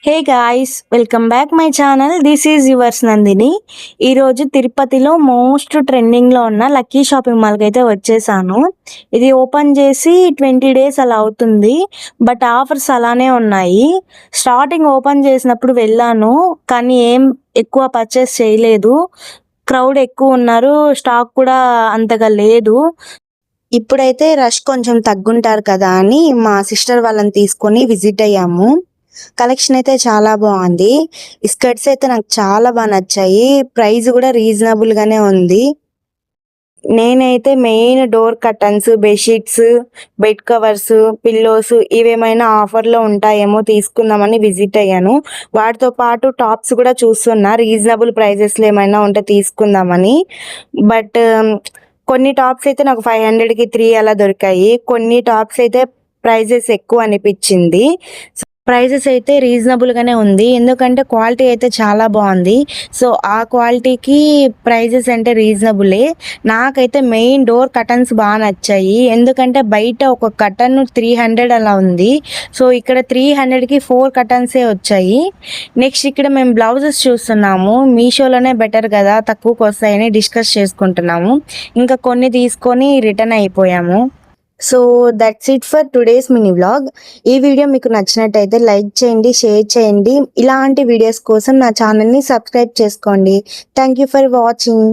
Hey guys, welcome back my channel. This is yours Nandini. ఈరోజు తిరుపతిలో most ట్రెండింగ్లో ఉన్న లక్కీ షాపింగ్ మాల్కి అయితే వచ్చేసాను. ఇది ఓపెన్ చేసి 20 days అలా అవుతుంది, బట్ ఆఫర్స్ అలానే ఉన్నాయి. స్టార్టింగ్ ఓపెన్ చేసినప్పుడు వెళ్ళాను, కానీ ఏం ఎక్కువ పర్చేస్ చేయలేదు. క్రౌడ్ ఎక్కువ ఉన్నారు, స్టాక్ కూడా అంతగా లేదు. ఇప్పుడైతే రష్ కొంచెం తగ్గుంటారు కదా అని మా సిస్టర్ వాళ్ళని తీసుకొని విజిట్ అయ్యాము. కలెక్షన్ అయితే చాలా బాగుంది. ఈ స్కర్ట్స్ అయితే నాకు చాలా బాగా నచ్చాయి. ప్రైస్ కూడా రీజనబుల్ గానే ఉంది. నేనైతే main door curtains, bedsheets, bed covers, pillows ఇవేమైనా ఆఫర్లో ఉంటాయేమో తీసుకుందామని విజిట్ అయ్యాను. వాటితో పాటు టాప్స్ కూడా చూస్తున్నా, రీజనబుల్ ప్రైజెస్లో ఏమైనా ఉంటే తీసుకుందామని. బట్ కొన్ని టాప్స్ అయితే నాకు 500కి 3 అలా దొరికాయి. కొన్ని టాప్స్ అయితే ప్రైజెస్ ఎక్కువ అనిపించింది. ప్రైజెస్ అయితే రీజనబుల్గానే ఉంది, ఎందుకంటే క్వాలిటీ అయితే చాలా బాగుంది. సో ఆ క్వాలిటీకి ప్రైజెస్ అంటే రీజనబులే. నాకైతే మెయిన్ డోర్ కర్టన్స్ బాగా నచ్చాయి, ఎందుకంటే బయట ఒక కర్టన్ 300 అలా ఉంది. సో ఇక్కడ 300కి 4 కర్టన్సే వచ్చాయి. నెక్స్ట్ ఇక్కడ మేము బ్లౌజెస్ చూస్తున్నాము. మీషోలోనే బెటర్ కదా, తక్కువకి వస్తాయని డిస్కస్ చేసుకుంటున్నాము. ఇంకా కొన్ని తీసుకొని రిటర్న్ అయిపోయాము. So that's it for today's mini vlog. ఈ వీడియో మీకు నచ్చినట్టయితే లైక్ చేయండి, షేర్ చేయండి. ఇలాంటి వీడియోస్ కోసం నా ఛానల్ని సబ్స్క్రైబ్ చేసుకోండి. Thank you for watching.